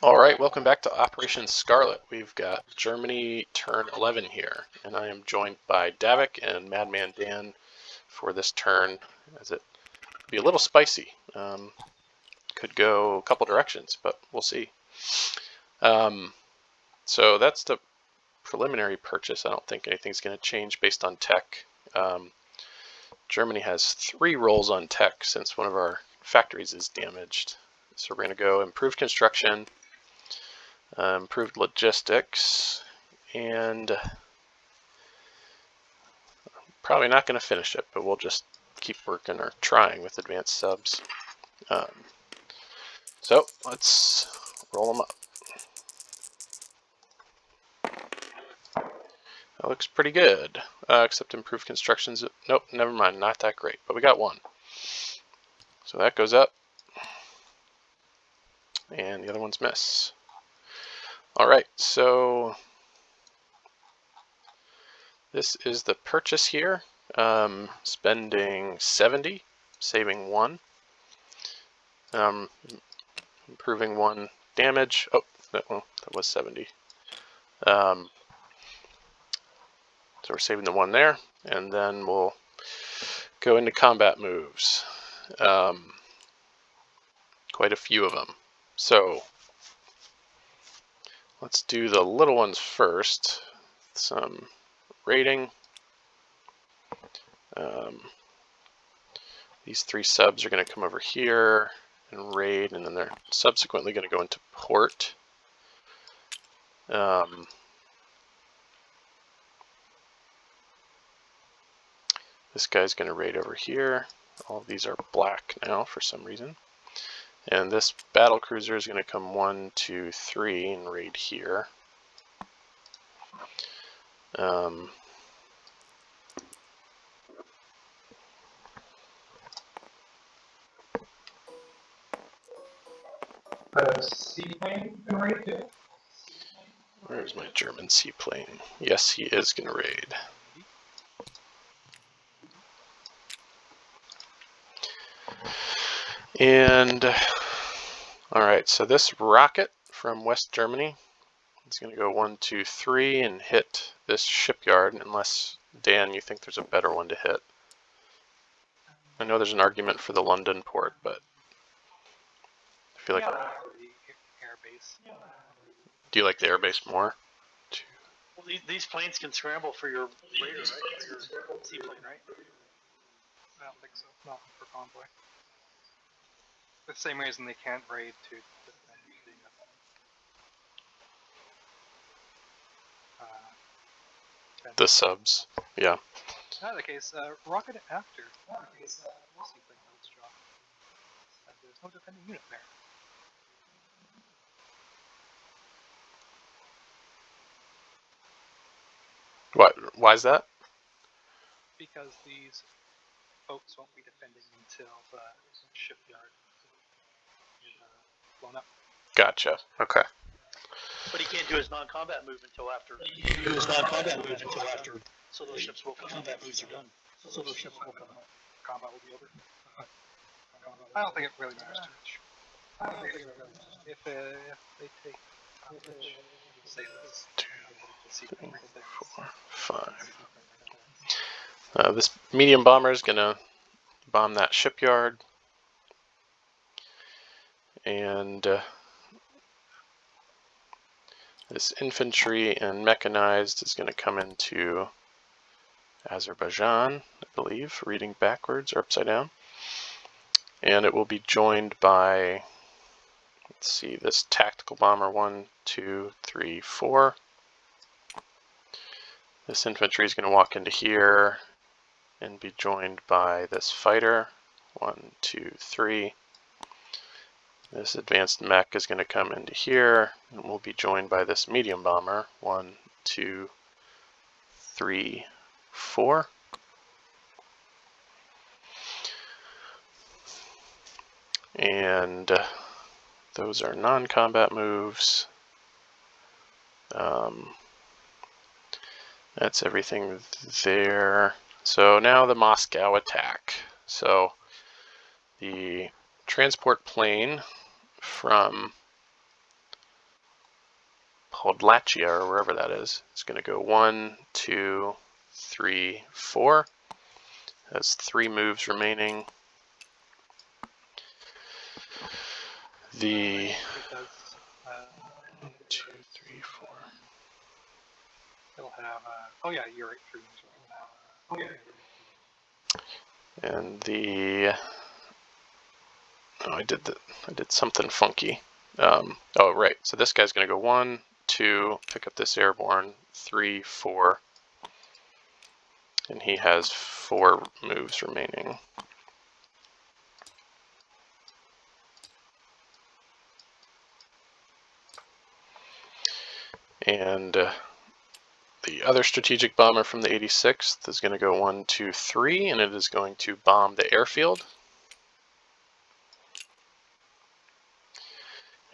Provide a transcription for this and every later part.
All right, welcome back to Operation Scarlett. We've got Germany turn 11 here, and I am joined by Davik and Madman Dan for this turn, as it be a little spicy. Could go a couple directions, but we'll see. So that's the preliminary purchase. I don't think anything's going to change based on tech. Germany has 3 rolls on tech since one of our factories is damaged. So we're going to go improved construction, improved logistics, and probably not going to finish it, but we'll just keep working or trying with advanced subs. So let's roll them up. That looks pretty good, except improved constructions. Nope, never mind, not that great, but we got 1. So that goes up, and the other ones miss. All right, so this is the purchase here. Spending 70, saving 1. Improving 1 damage. Oh, that was 70. So we're saving the 1 there, and then we'll go into combat moves. Quite a few of them. So let's do the little ones first. Some raiding. These 3 subs are going to come over here and raid, and then they're subsequently going to go into port. This guy's going to raid over here. All of these are black now for some reason. And this battle cruiser is going to come 1, 2, 3 and raid here. Seaplane can raid too? Where's my German seaplane? Yes, he is going to raid. And, alright, so this rocket from West Germany is going to go 1, 2, 3 and hit this shipyard, unless, Dan, you think there's a better one to hit. I know there's an argument for the London port, but I feel like... Airbase. Do you like the airbase more? Well, these planes can scramble for your raider, right? Your seaplane, right? I don't think so. Not for convoy. The same reason they can't raid to defend the subs. Yeah. In that case, rocket it after. Seaplane holds job. There's no defending unit there. What? Why is that? Because these folks won't be defending until the shipyard is blown up. Gotcha. Okay. But he can't do his non-combat move until after. So those ships will come. Combat moves are done. So those ships will come. Combat will be over. I don't think it really matters too much. If they take say this. 2, 3, 4, 5. This medium bomber is going to bomb that shipyard. And this infantry and mechanized is going to come into Azerbaijan, I believe, reading backwards or upside down. And it will be joined by, let's see, this tactical bomber 1, 2, 3, 4. This infantry is going to walk into here and be joined by this fighter 1, 2, 3. This advanced mech is going to come into here and will be joined by this medium bomber 1, 2, 3, 4. And those are non-combat moves. That's everything there. So now the Moscow attack. So the transport plane from Podlachia, or wherever that is. It's going to go 1, 2, 3, 4. Has 3 moves remaining. The It does. 2, 3, 4. It'll have. Oh yeah, you're right. 3 moves. And the I did something funky. Oh right, so this guy's going to go 1, 2, pick up this airborne, 3, 4, and he has 4 moves remaining. And the other strategic bomber from the 86th is going to go 1, 2, 3, and it is going to bomb the airfield.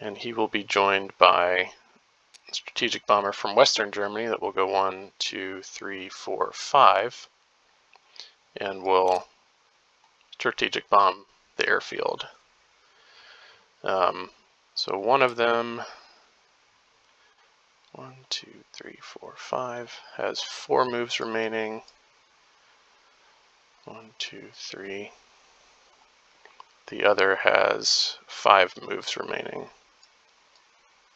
And he will be joined by a strategic bomber from Western Germany that will go 1, 2, 3, 4, 5, and will strategic bomb the airfield. So one of them, 1, 2, 3, 4, 5, has 4 moves remaining. 1, 2, 3. The other has 5 moves remaining,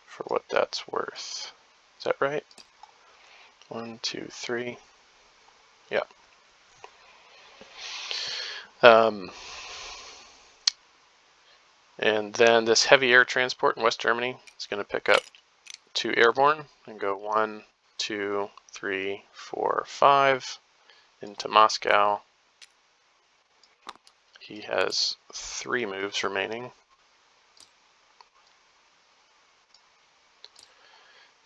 for what that's worth. Is that right? 1, 2, 3. Yeah. And then this heavy air transport in West Germany is going to pick up 2 airborne and go 1, 2, 3, 4, 5 into Moscow. He has 3 moves remaining.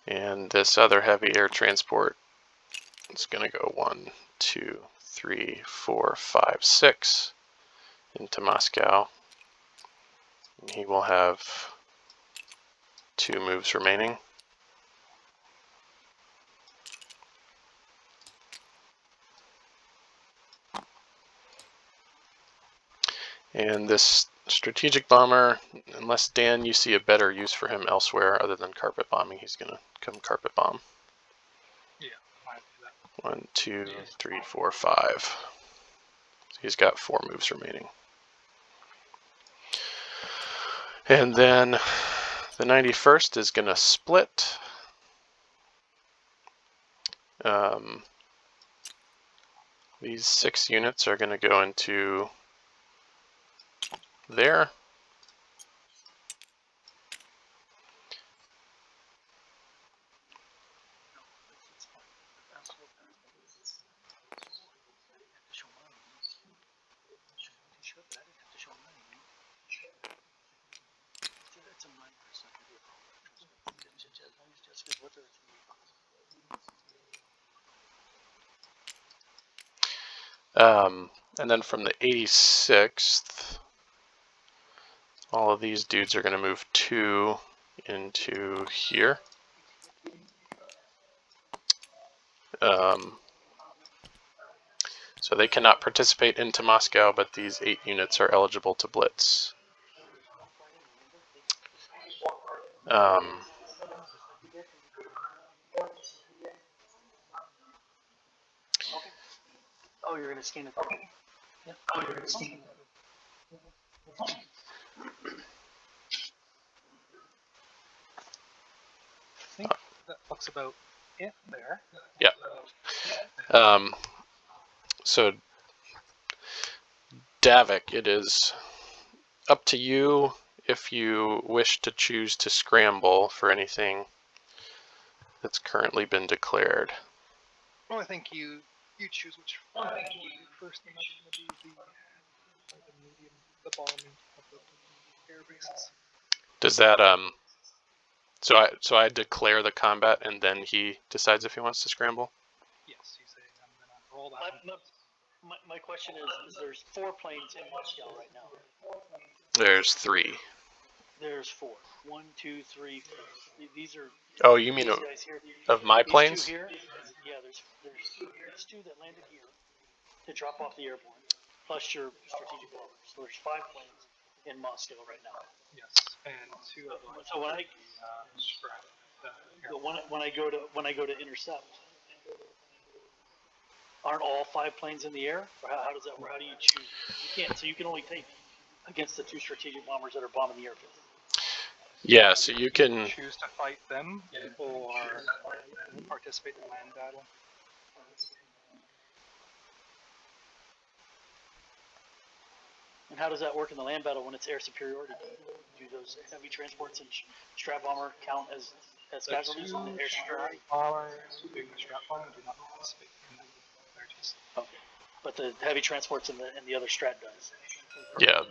And this other heavy air transport is going to go 1, 2, 3, 4, 5, 6 into Moscow. And he will have 2 moves remaining. And this strategic bomber, unless Dan, you see a better use for him elsewhere other than carpet bombing, he's going to come carpet bomb. Yeah, I do that. 1, 2, 3, 4, 5. So he's got 4 moves remaining. And then the 91st is going to split. These 6 units are going to go into there. And then from the 86th, all of these dudes are going to move 2 into here. So they cannot participate into Moscow, but these 8 units are eligible to blitz. Oh, you're gonna scan it. Yeah. Oh, you're gonna scan it. I think that looks about it there. Yeah. So Davik, it is up to you if you wish to choose to scramble for anything that's currently been declared. Well, I think you choose which one you do first, and that's going to be the medium, the bombing of the air bases. Does that so I declare the combat and then he decides if he wants to scramble? Yes, you say I'm going to roll that. My question is there's 4 planes in Moscow right now. There's 3. There's 4. 1, 2, 3, 4. These are. Oh, you mean these guys here. of my These planes? 2 here. Yeah, there's these 2 that landed here to drop off the airborne, plus your strategic bombers. So there's 5 planes in Moscow right now. Yes, and 2 of them. So when I scrap. But when I go to intercept, aren't all 5 planes in the air? Or how does that work? How do you choose? You can't. So you can only take against the 2 strategic bombers that are bombing the airfield. Yeah, so you can choose to fight them or participate in land battle. And how does that work in the land battle when it's air superiority? Do those heavy transports and strat bomber count as casualties in the air superiority? Bombers doing the strat bomber do not participate in them. They're just okay. But the heavy transports and the other strat does. Yeah.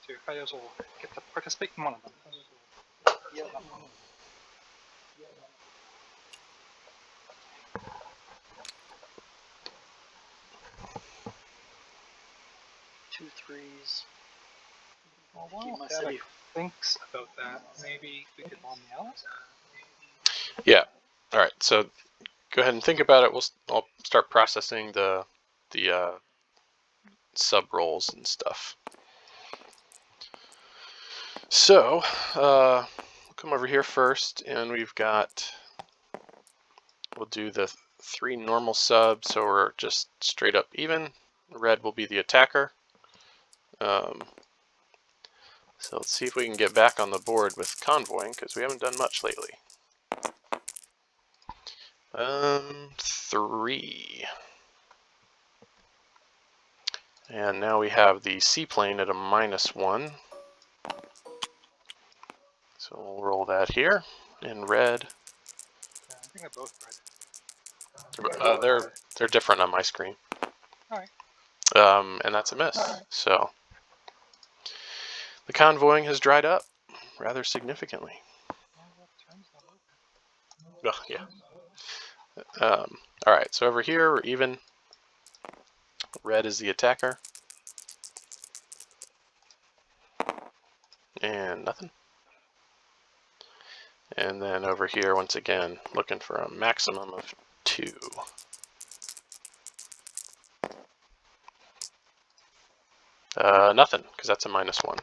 So your fighters will get to participate in one of them. Yep. 2 3s. Well, Keep my Data city. thinks about that. Maybe we could bomb the Allies? Yeah. All right. So go ahead and think about it. I'll start processing the sub roles and stuff. So we'll come over here first, and we'll do the 3 normal subs, so we're just straight up even. Red will be the attacker. So let's see if we can get back on the board with convoying, because we haven't done much lately. 3. And now we have the seaplane at a -1. So we'll roll that here in red. Yeah, I think they're both red. They're different on my screen. Alright. And that's a miss. So the convoying has dried up rather significantly. Oh, yeah. All right, so over here we're even. Red is the attacker. And nothing. And then over here, once again, looking for a maximum of 2. Nothing, because that's a -1.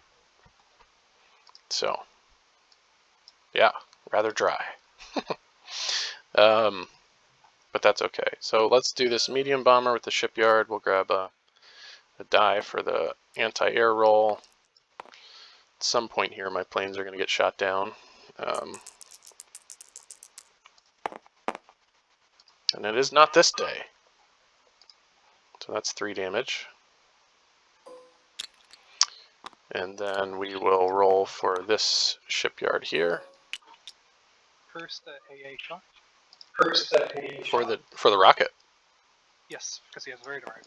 So, yeah, rather dry. But that's okay. So let's do this medium bomber with the shipyard. We'll grab a die for the anti-air roll. At some point here, my planes are going to get shot down. And it is not this day. So that's 3 damage. And then we will roll for this shipyard here. First AA shot. For the rocket. Yes, because he has radar.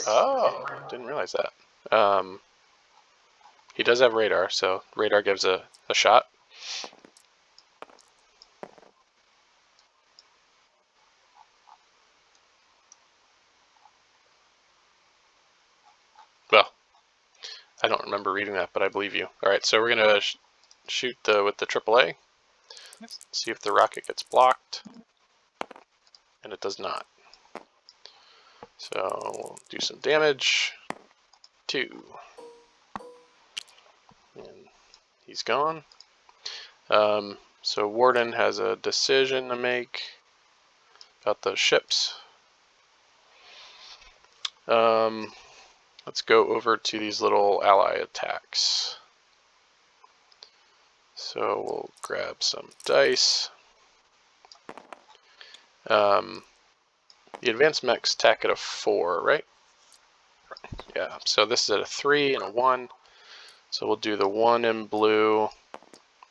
Oh, didn't realize that. He does have radar, so radar gives a shot. Well, I don't remember reading that, but I believe you. All right, so we're gonna shoot with the AAA. Yes. See if the rocket gets blocked, and it does not. So we'll do some damage. 2. And he's gone. So Warden has a decision to make about those ships. Let's go over to these little ally attacks. So we'll grab some dice. The advanced mechs attack at a 4, right? Yeah, so this is at a 3 and a 1. So we'll do the 1 in blue,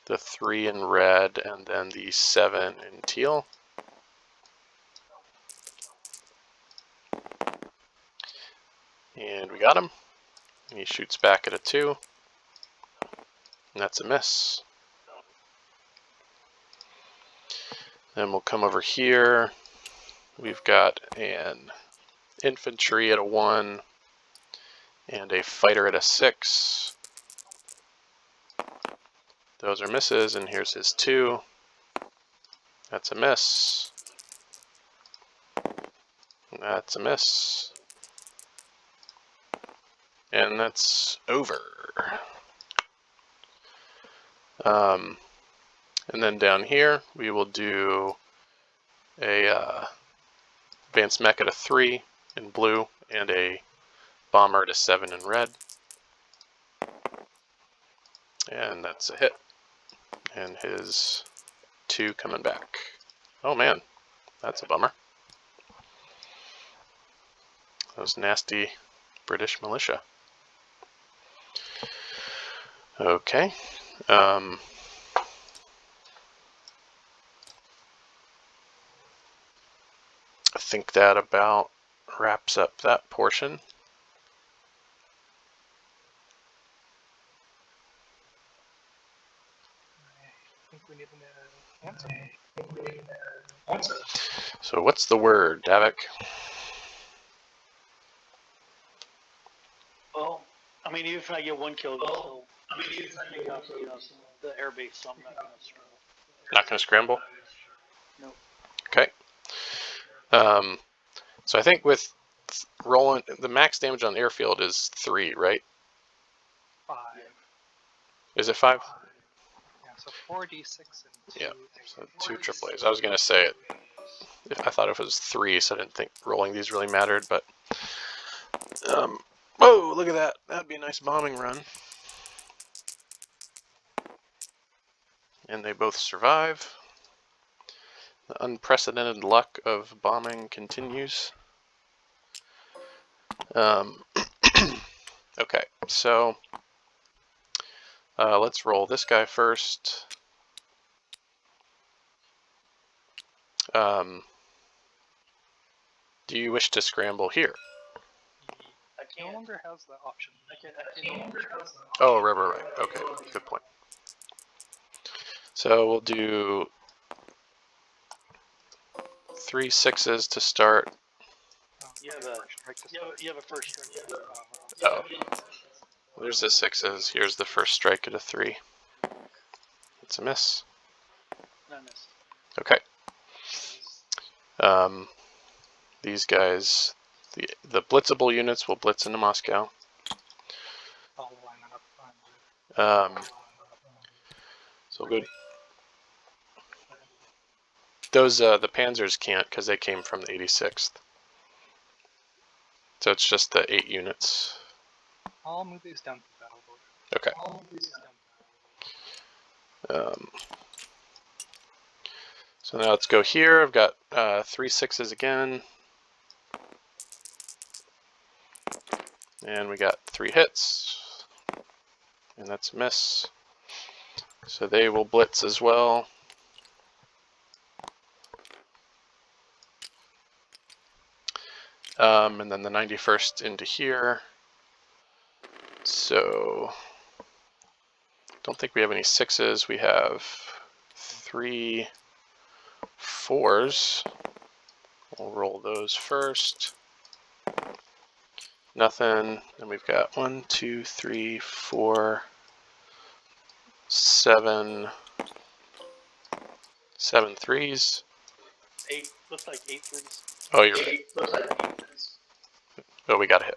the 3 in red, and then the 7 in teal. And we got him. And he shoots back at a 2. And that's a miss. Then we'll come over here. We've got an infantry at a 1 and a fighter at a 6. Those are misses, and here's his 2. That's a miss. That's a miss. And that's over. And then down here, we will do a advanced mech at a 3 in blue and a bomber at a 7 in red. And that's a hit. And his 2 coming back. Oh man, that's a bummer. Those nasty British militia. Okay. I think that about wraps up that portion. I think we need an answer. So what's the word, Davik? Well, I mean, even if I get 1 kill, still, the air base, so I'm not gonna struggle. Not going to scramble? No. Okay. So I think with rolling, the max damage on the airfield is 3, right? 5. Is it 5? Yeah, so 4d6 and 2. Yeah, so 2 AAAs. I was going to say it. I thought it was 3, so I didn't think rolling these really mattered, but... whoa, look at that. That'd be a nice bombing run. And they both survive. The unprecedented luck of bombing continues. Okay, so let's roll this guy first. Do you wish to scramble here? I No can't. longer has that option. Oh, right. Okay, good point. So we'll do 3 6s to start. You have a first strike. Oh, there's the 6s. Here's the first strike at a 3. It's a miss. No, I missed. Okay. These guys, the blitzable units will blitz into Moscow. I'll line it up. So we'll go. Those the Panzers can't because they came from the 86th. So it's just the 8 units. I'll move these down to the battle board. Okay. So now let's go here. I've got 3 6s again. And we got 3 hits. And that's a miss. So they will blitz as well. And then the 91st into here. So don't think we have any 6s. We have 3 4s. We'll roll those first. Nothing. And we've got 1, 2, 3, 4, 7 3s. 8. Looks like 8 3s. Oh, you're right. Oh, we got a hit.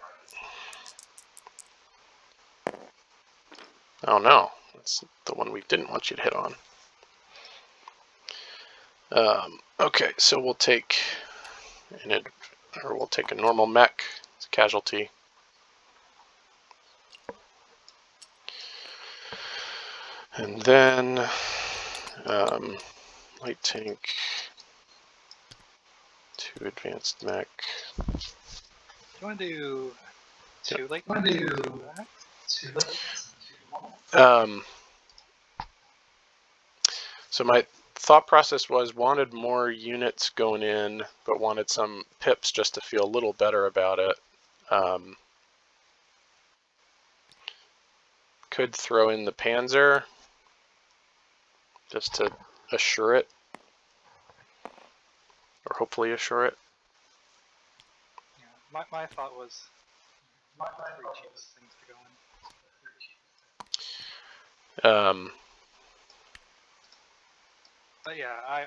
Oh no, that's the one we didn't want you to hit on. Okay, so we'll take we'll take a normal mech. It's a casualty. And then light tank, 2 advanced mech. Do you want to do 2 like So my thought process was wanted more units going in, but wanted some pips just to feel a little better about it. Could throw in the Panzer just to assure it, or hopefully assure it. Yeah, my thought was 3 cheapest things to go in. But yeah, I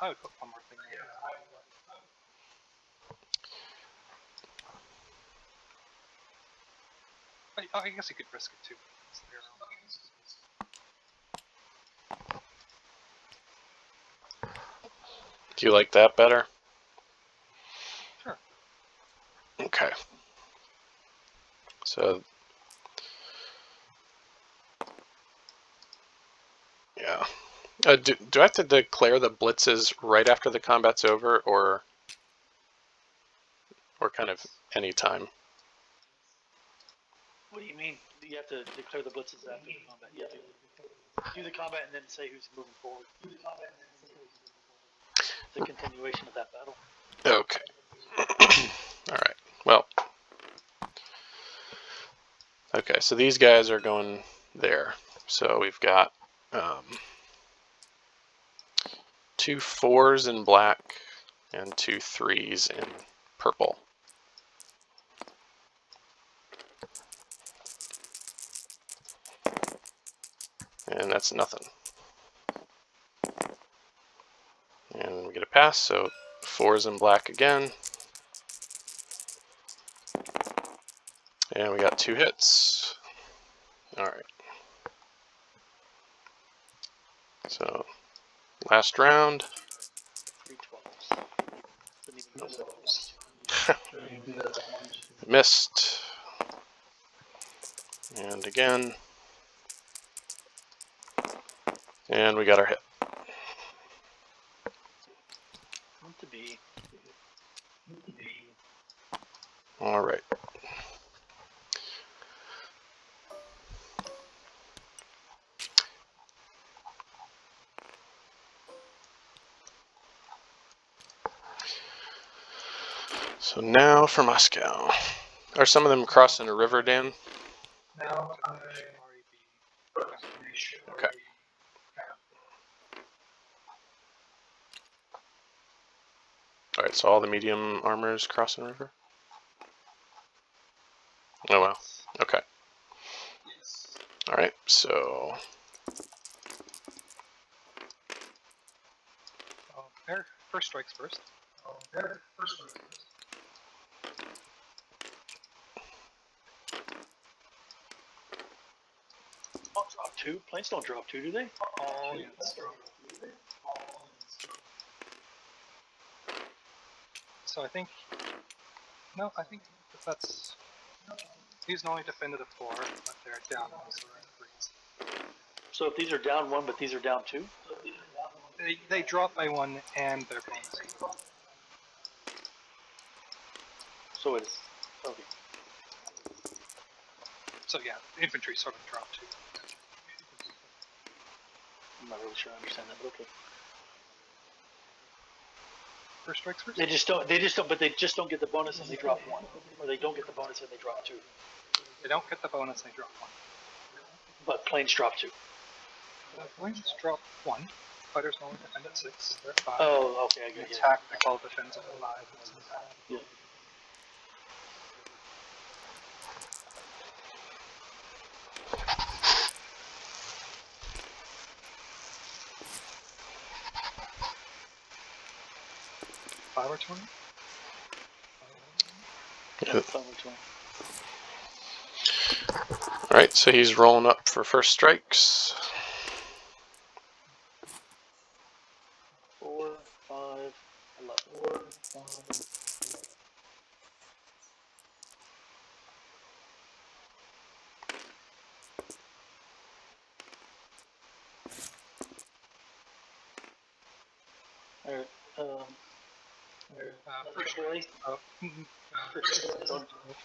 would put one more thing in. I guess you could risk it too. It's their own. Do you like that better? Sure. Okay. So, yeah. Do I have to declare the blitzes right after the combat's over, or kind of any time? What do you mean? You have to declare the blitzes after the combat. You have to do the combat and then say who's moving forward. It's a continuation of that battle. Okay. All right. Well. Okay, so these guys are going there. So we've got 2 4s in black and 2 3s in purple. And that's nothing. And we get a pass, so 4s in black again. And we got 2 hits. Alright. So, last round. 3 12s. Didn't even know that one. Missed. And again. And we got our hit. Meant to be. Alright. So now for Moscow. Are some of them crossing a river, Dan? Now Okay. Alright, so all the medium armors crossing a river? Oh wow. Okay. Alright, so their first strikes first. Oh, drop 2? Planes don't drop 2, do they? All units. So I think that's these only defended a 4, but they're down 1, so they're at 3s. So if these are down 1, but these are down 2? They drop by 1 and their bonus. So it's okay. So yeah, infantry sort of drop 2. I'm not really sure I understand that, but okay. First strikes first? They just don't get the bonus and they drop 1. Or they don't get the bonus and they drop 2. They don't get the bonus, they drop 1. But planes drop 2. Planes drop 1. Fighters only defend at 6. They're at 5. Oh, okay, I get it. Tactical defense at 5. Yeah. Five or 20? Yeah, 5 or 20. alright, so he's rolling up for first strikes. 4, 5, 11. Alright, First AAA?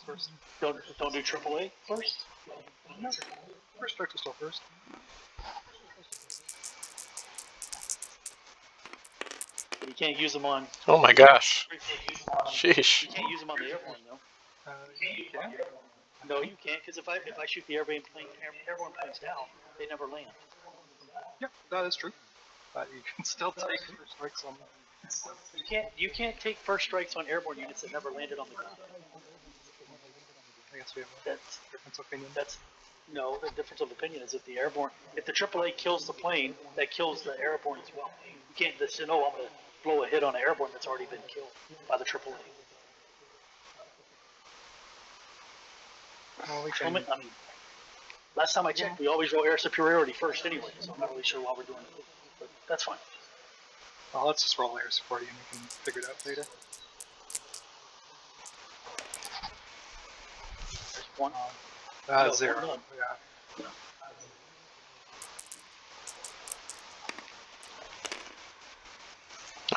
first. Don't do AAA first? No. First strikes are still first. You can't use them on. Oh my gosh. You can't use them on, Sheesh. you can't use them on the airborne though. You can. No, you can't, because if I shoot the airborne planes down, they never land. Yeah, that is true. But you can still take first strikes on them. You can't take first strikes on airborne units that never landed on the ground. I guess we have a That's difference of opinion. no, the difference of opinion is if the AAA kills the plane, that kills the airborne as well. You can't just say, no, I'm going to blow a hit on an airborne that's already been killed by the AAA. Well, we I can. mean, last time I checked, we always roll air superiority first anyway, so I'm not really sure why we're doing it, but that's fine. Well, let's just roll air support and we can figure it out later. There's one. 0. None. Yeah.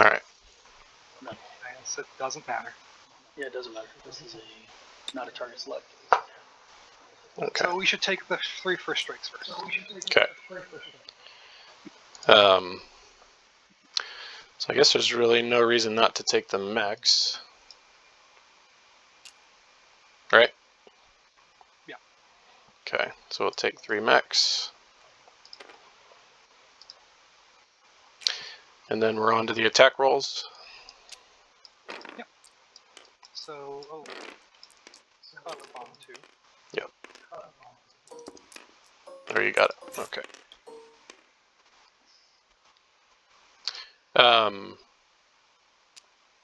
All right. None. I guess it doesn't matter. Yeah, it doesn't matter. This is not a target select. Okay. So we should take the 3 first strikes first. Okay. So I guess there's really no reason not to take the mechs. Right? Yeah. Okay, so we'll take 3 mechs. And then we're on to the attack rolls. Yep. So, Scarlett bomb 2. Yep. There, you got it. Okay.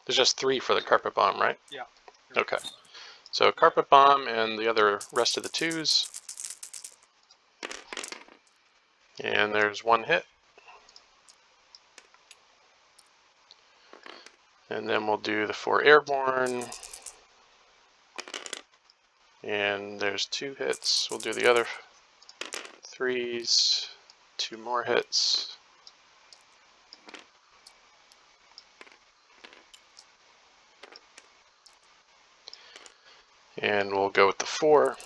There's just 3 for the carpet bomb, right? Yeah. Okay. So carpet bomb and the other rest of the 2s. And there's 1 hit. And then we'll do the 4 airborne. And there's 2 hits. We'll do the other 3s. 2 more hits. And we'll go with the 4.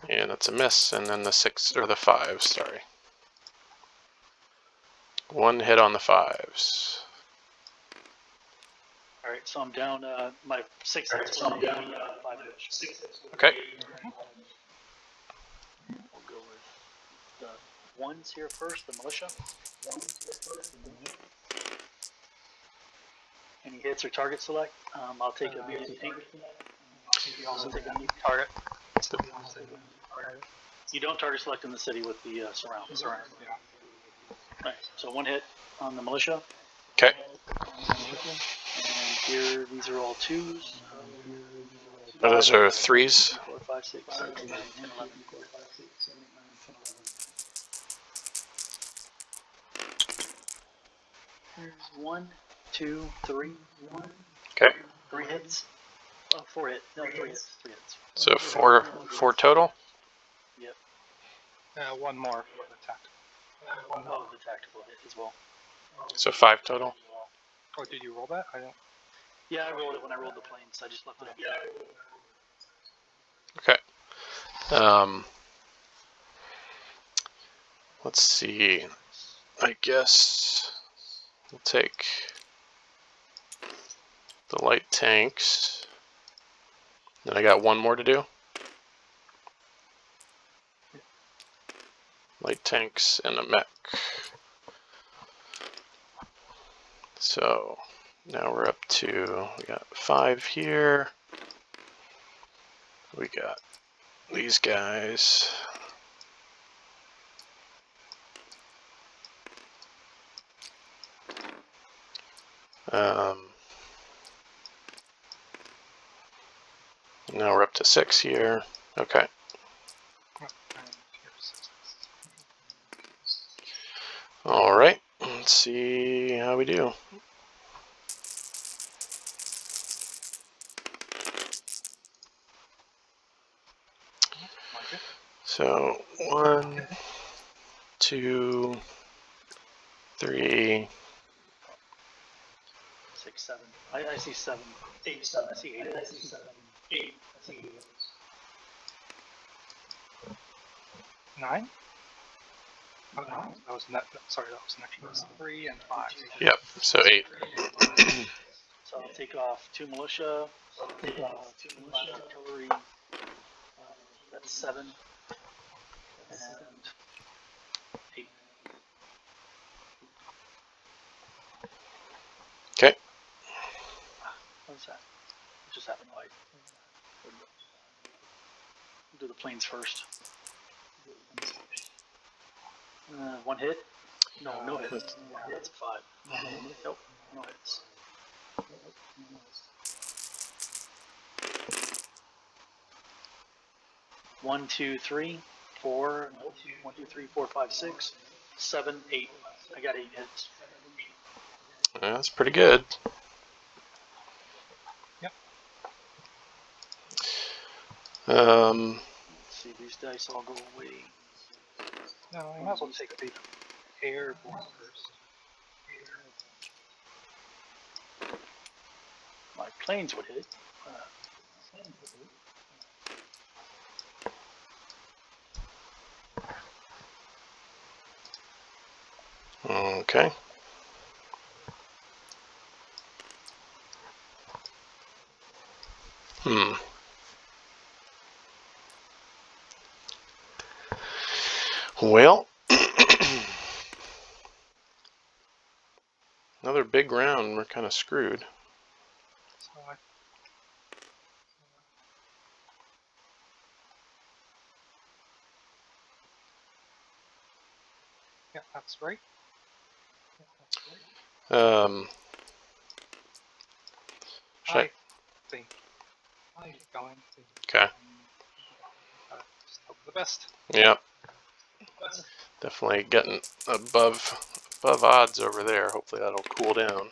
And that's a miss. And then the 6, or the 5, sorry. 1 hit on the 5s. All right, so I'm down my 6 hits. So I'm down 5 hits. Okay. We'll go with the 1s here first, the militia. Any hits or target select? I'll take a mutant pink. You also take a mutant Target. You don't target select in the city with the surround. Yeah. Right, so 1 hit on the militia. Okay. And here, these are all 2s. Those are 3s. 4, 5, 6, 7, 8, 9, 10, 11. 1, 2, 3. Okay. 3 hits. Oh, 4 hits. No, 3 hits. 3 hits. So 4 total. Yep. 1 more for the tactical. Oh, the tactical hit as well. So 5 total. Oh, did you roll that? I don't. Yeah, I rolled it when I rolled the planes. I just left it up. Okay. Let's see. I guess we'll take the light tanks. Then I got 1 more to do. Light tanks and a mech. So now we're up to, we got 5 here. We got these guys. Now we're up to 6 here. Okay. All right. Let's see how we do. So 1, 2, 3. 6, 7. I see 7. 8, 7. I see 8. I see 7. 8. I see 8. 9? Oh, no. That was net. Sorry, that was next. That was 3 and 5. Yep. So 8. So I'll take off 2 militia. I'll take off 2 artillery. That's 7. And 8. Okay. What's that? It just happened like. We'll do the planes first. 1 hit? No hits. That's a 5. Nope, no hits. 1, 2, 3, 4. Nope. 1, 2, 3, 4, 5, 6, 7, 8. I got 8 hits. Yeah, that's pretty good. Yep. Let's see, these dice all go away. No, you might as well take the airborne first. My planes would hit. Okay. Well, another big round. We're kind of screwed. So yeah, that's right. Should I think I'm going to Okay. just hope for the best. Yep. Definitely getting above odds over there. Hopefully that'll cool down.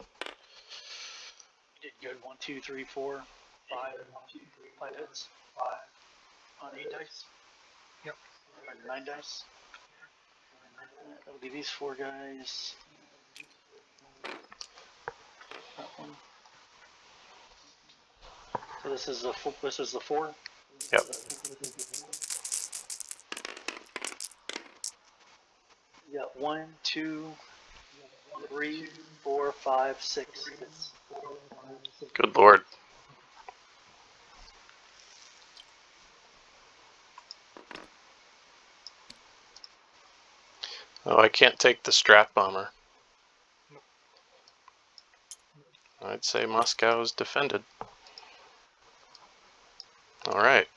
You did good. 1, 2, 3, 4, 5. 5 hits. On 8 dice. Yep. Or 9 dice. That'll be these 4 guys. That one. So this is the 4. Yep. You got 1, 2, 3, 4, 5, 6 hits. Good Lord. Oh, I can't take the strap bomber. I'd say Moscow is defended. All right.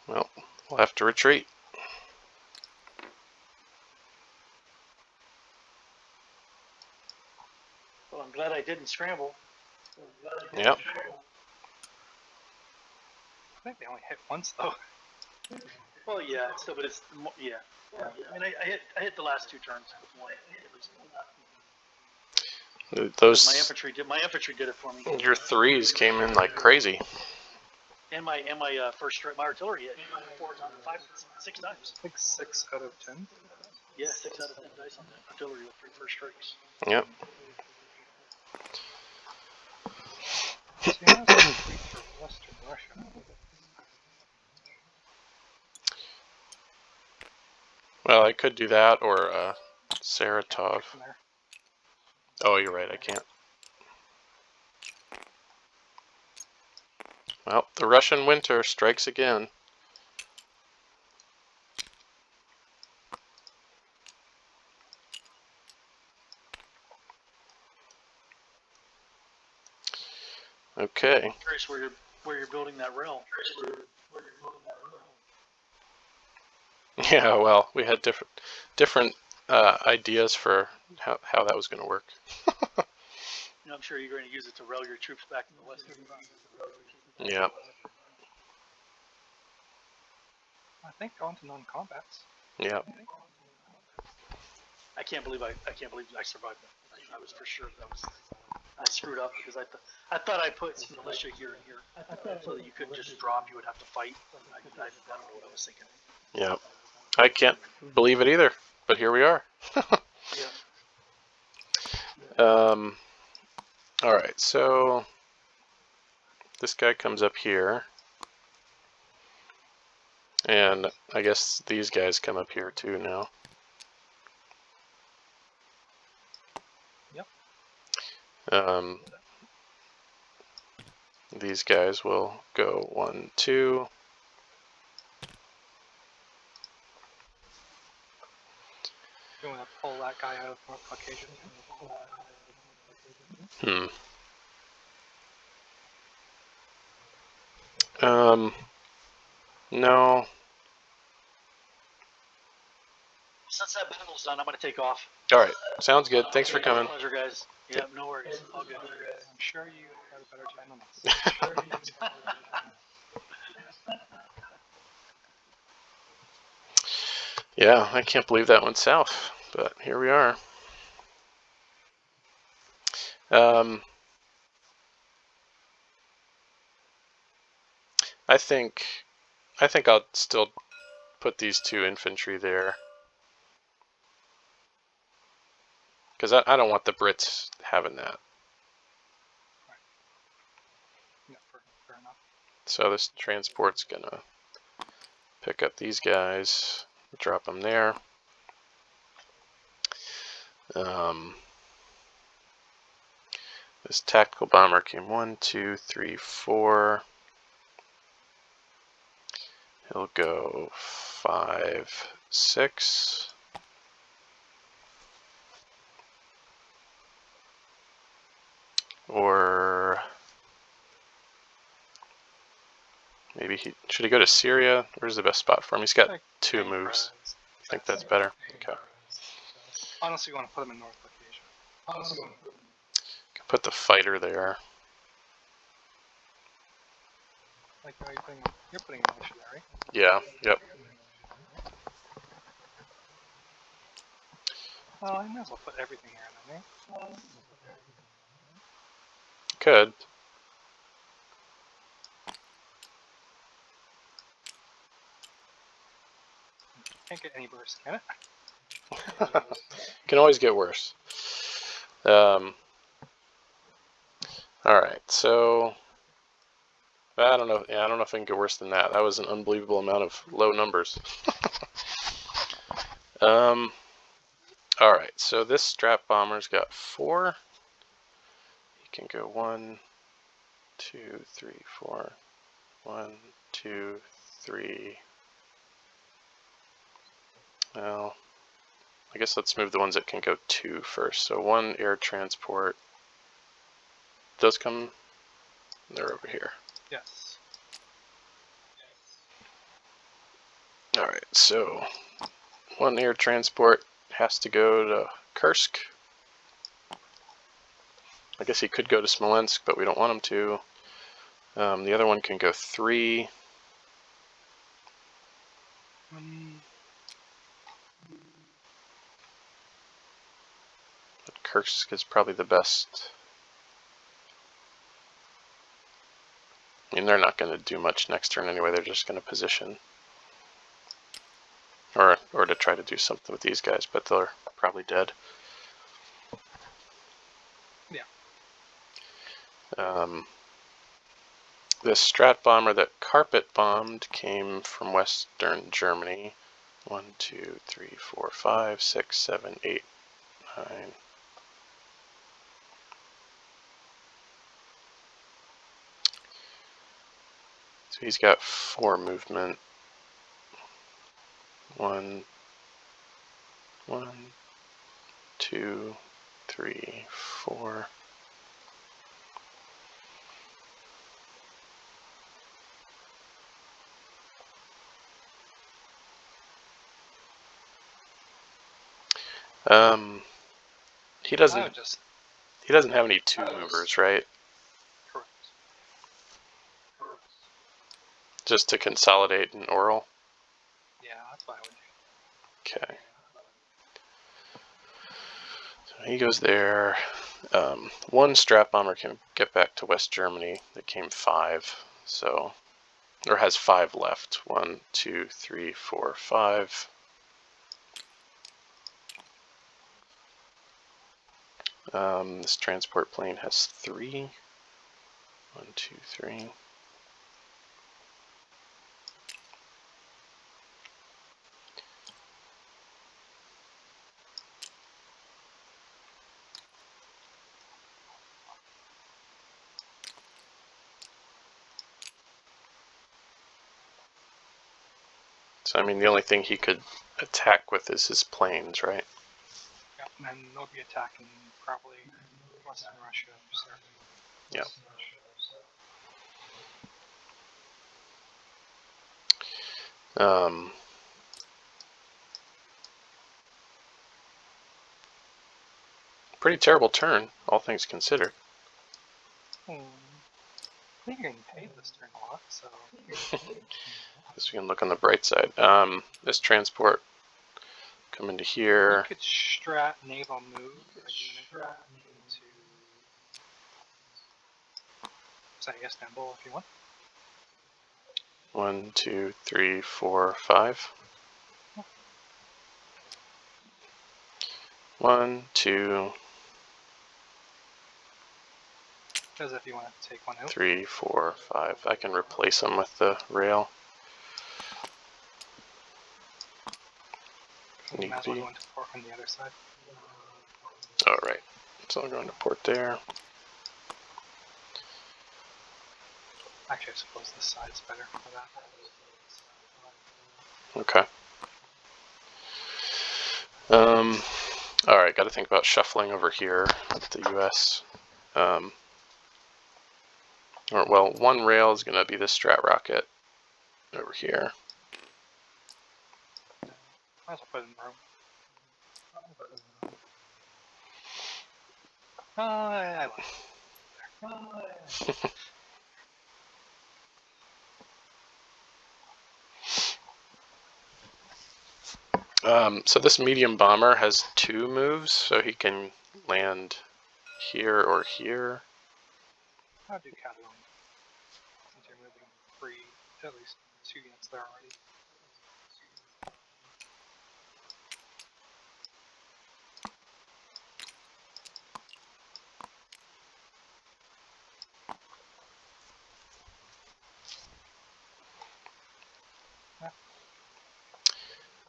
Well, we'll have to retreat. Well, I'm glad I didn't scramble. Yep. I think they only hit once though. Well, yeah. So, but it's yeah. I mean, I hit the last 2 turns with 1 at least. My Those infantry did it for me. your threes came in like crazy. And my first strike, my artillery hit 4 times, 5, 6 times. I think 6 out of 10. Yeah, 6 out of 10 dice on the artillery with 3 first strikes. Yep. So you might as well retreat for Western Russia. Well, I could do that or Saratov. From there. Oh, you're right. I can't. Well, the Russian winter strikes again. Okay. I'm curious where you're building that rail. Yeah. Well, we had different ideas for how that was going to work. You know, I'm sure you're going to use it to rail your troops back to the western front. Yeah. I think on to non-combats. Yeah. I can't believe I survived that. I was for sure I screwed up because I thought I put some militia here and here so that you couldn't just drop. You would have to fight. I don't know what I was thinking. Yeah. I can't believe it either, but here we are. Yeah. All right, so this guy comes up here, and I guess these guys come up here too now. Yep. These guys will go 1, 2. You want to pull that guy out of North Caucasia? No. since that battle's done, I'm gonna take off. All right, sounds good. Thanks for coming. Pleasure, guys. Yeah, no worries. All good. I'm sure you had a better time than us. Yeah, I can't believe that went south, but here we are. I think I'll still put these 2 infantry there, because I don't want the Brits having that. Yeah, fair enough. So this transport's gonna pick up these guys, drop them there. This tactical bomber came 1, 2, 3, 4. He'll go 5, 6. Or maybe should he go to Syria? Where's the best spot for him? He's got 2 moves. I think that's better. Okay. Honestly, you want to put him in North Caucasia. Put the fighter there. Like how you're putting a militia there, right? Yeah. Yep. Well, I might as well put everything here then, eh? Could. Can't get any worse, can it? Can always get worse. All right, so I don't know. Yeah, I don't know if I can get worse than that. That was an unbelievable amount of low numbers. All right, so this strap bomber's got 4. He can go 1, 2, 3, 4. 1, 2, 3. Well, I guess let's move the ones that can go 2 first. So 1 air transport does come. They're over here. Yes. All right, so 1 air transport has to go to Kursk. I guess he could go to Smolensk, but we don't want him to. The other one can go 3. But Kursk is probably the best. I mean, they're not going to do much next turn anyway. They're just going to position. Or to try to do something with these guys, but they're probably dead. Yeah. This Strat bomber that Carpet bombed came from Western Germany. 1, 2, 3, 4, 5, 6, 7, 8, 9. So he's got 4 movement. 1, 2, 3, 4. He doesn't have any 2 movers, right? Correct. Just to consolidate an oral. Yeah, that's what I would do. Okay. So he goes there. 1 strap bomber can get back to West Germany. That came 5, so or has 5 left. 1, 2, 3, 4, 5. This transport plane has 3. 1, 2, 3. So I mean, the only thing he could attack with is his planes, right? Yeah, and then they'll be attacking probably Western Russia. Yeah. Pretty terrible turn, all things considered. I think you're getting paid this turn a lot, so. Guess we can look on the bright side. This transport come into here. You could strat naval move a unit to, say, Istanbul if you want. 1, 2, 3, 4, 5. 1, 2, As if you want to take one out. 3, 4, 5. I can replace them with the rail. You might as well Need go into port on the other side. Alright, so I'm going to port there. Actually, I suppose this side's better for that. Okay. Alright, got to think about shuffling over here with the US. Well, one rail is going to be the strat rocket over here. Might as well put it in Rome. I like it. So this medium bomber has 2 moves, so he can land here or here. I'll do Catalonia. Since you're moving 3, at least 2 units there already.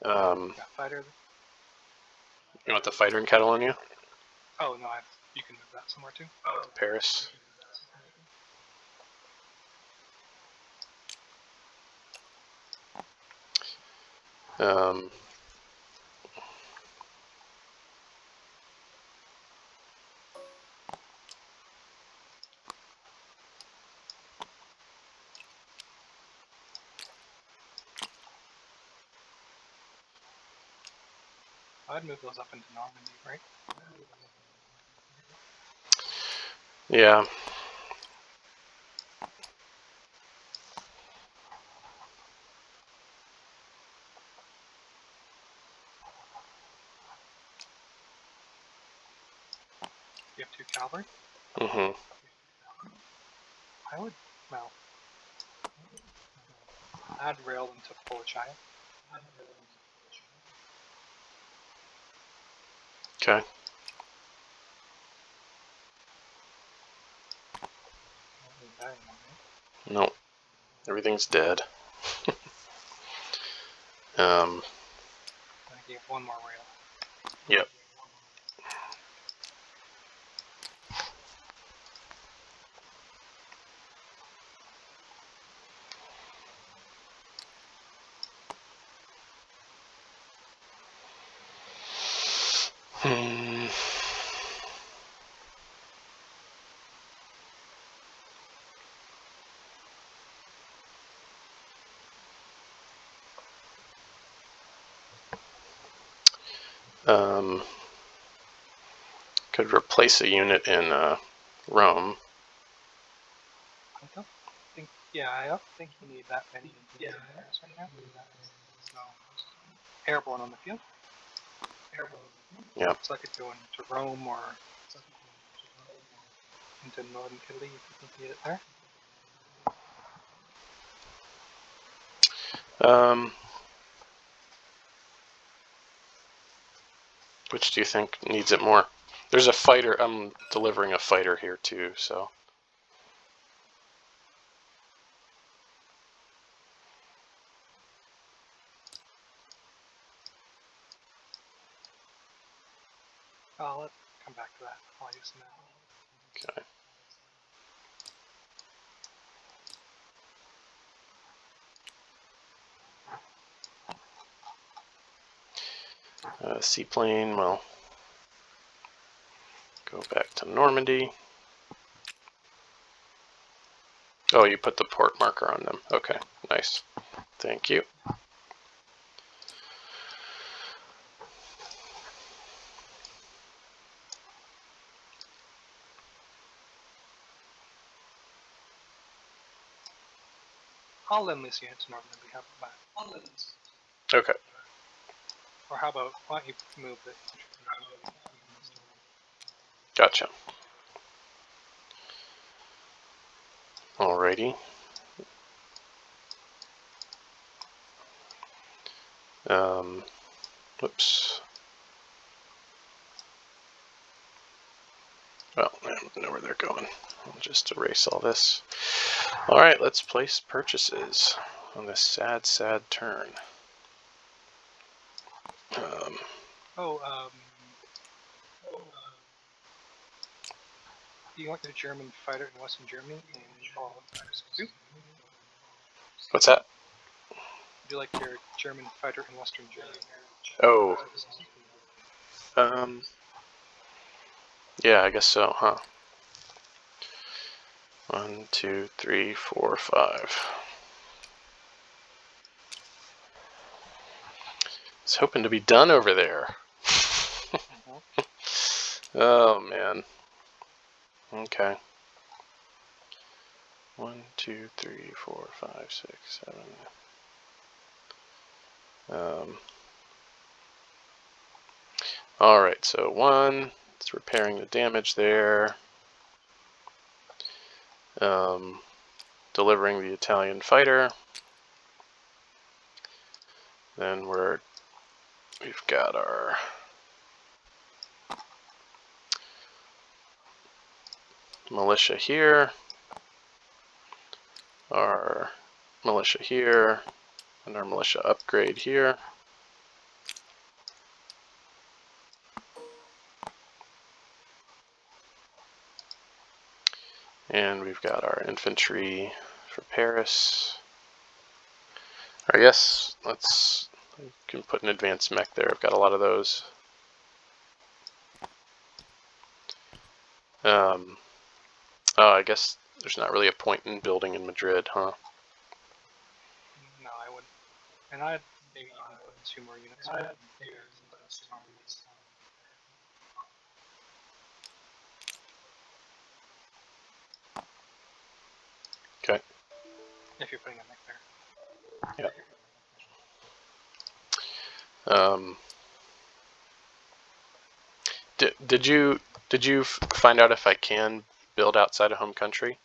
Got fighter. You want the fighter in Catalonia? Oh no, you can move that somewhere too. Paris. I'd move those up into Normandy, right? Yeah. You have 2 cavalry. Mm-hmm. I would, well, add rail them to Polachaya. Okay. No. Everything's dead. I gave 1 more rail. Yep. Could replace a unit in Rome. I don't think, yeah, I don't think you need that many units right now. So, airborne on the field. Yeah. So I could go into Rome or into northern Italy if you think you need it there. Which do you think needs it more? There's a fighter. I'm delivering a fighter here too, so. Let's come back to that. I'll use some Okay. Seaplane, well, go back to Normandy. Oh, you put the port marker on them. Okay, nice. Thank you. I'll lend Lucian to Norman and we have it back. Okay. Or how about, why don't you move it? Gotcha. Alrighty. Whoops. Well, I don't know where they're going. I'll just erase all this. Alright, let's place purchases on this sad, sad turn. Do you want your German fighter in Western Germany? What's that? Would you like your German fighter in Western Germany? Oh. Yeah, I guess so, huh? 1, 2, 3, 4, 5. I was hoping to be done over there. Oh, man. Okay. 1, 2, 3, 4, 5, 6, 7. Alright, so 1, it's repairing the damage there. Delivering the Italian fighter. Then we've got our militia here, our militia here, and our militia upgrade here. And we've got our infantry for Paris. Or yes, we can put an advanced mech there. I've got a lot of those. Oh, I guess there's not really a point in building in Madrid, huh? No, I wouldn't. And I'd maybe even put in 2 more units. Okay. If you're putting a mech there. Yeah. Did you find out if I can build outside of home country?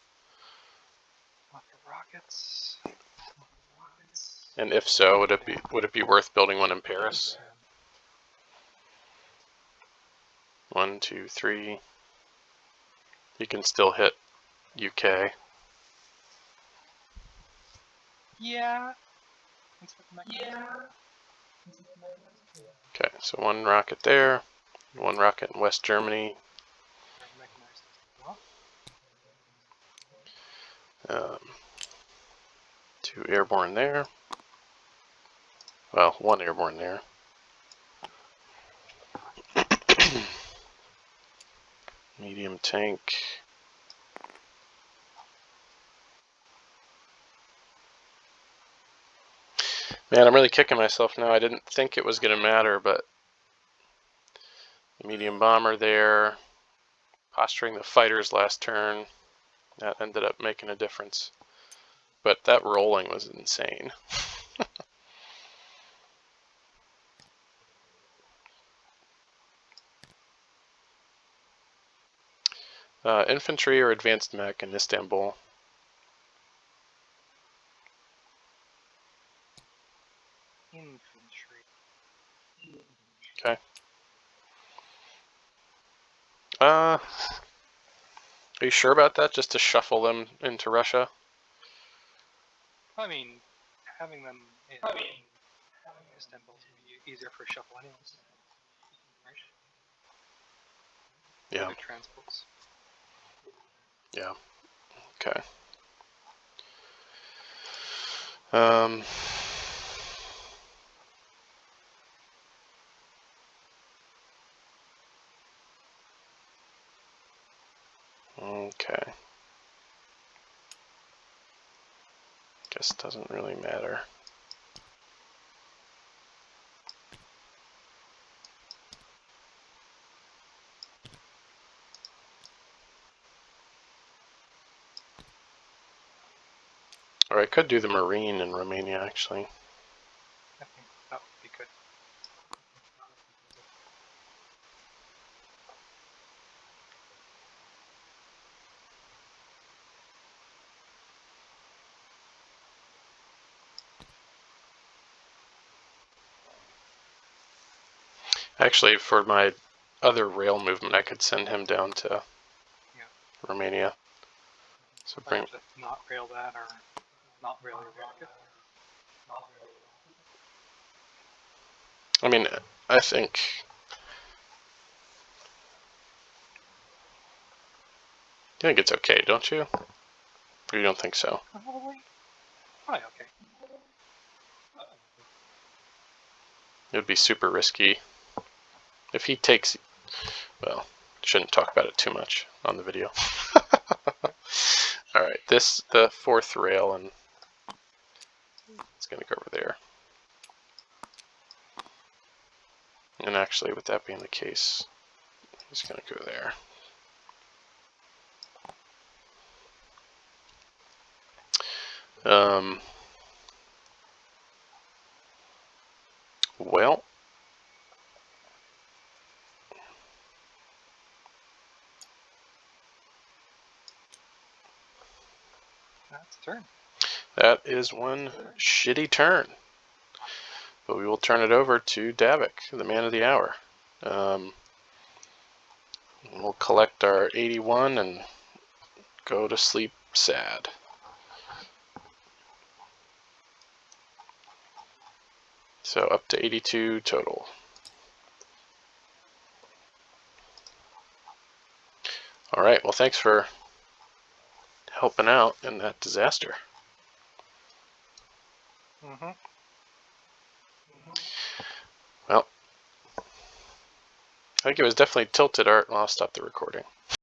Rockets. And if so, would it be worth building one in Paris? 1, 2, 3. You can still hit UK. Yeah. Okay, so 1 rocket there, 1 rocket in West Germany. 2 airborne there. Well, 1 airborne there. Medium tank. Man, I'm really kicking myself now. I didn't think it was going to matter, but the medium bomber there, posturing the fighters last turn, that ended up making a difference. But that rolling was insane. Infantry or advanced mech in Istanbul. Infantry. Okay. Are you sure about that? Just to shuffle them into Russia? I mean, having them in Istanbul would be easier for shuffle anyways. Yeah. Good transports. Yeah. Okay. Okay. Guess it doesn't really matter. Or I could do the Marine in Romania, actually. I think that would be good. Actually, for my other rail movement, I could send him down to Romania. So I bring. have to not rail that or not rail your rocket. I mean, I think. I think it's okay, don't you? Or you don't think so? Probably. Probably okay. It would be super risky. If he takes. Well, shouldn't talk about it too much on the video. Alright, the fourth rail, and it's going to go over there. And actually, with that being the case, he's going to go there. Well, That's a turn. that is one shitty turn. But we will turn it over to Davik, the man of the hour. We'll collect our 81 and go to sleep sad. So up to 82 total. All right, well, thanks for helping out in that disaster. Mm-hmm. Well, I think it was definitely tilted art. Well, I'll stop the recording.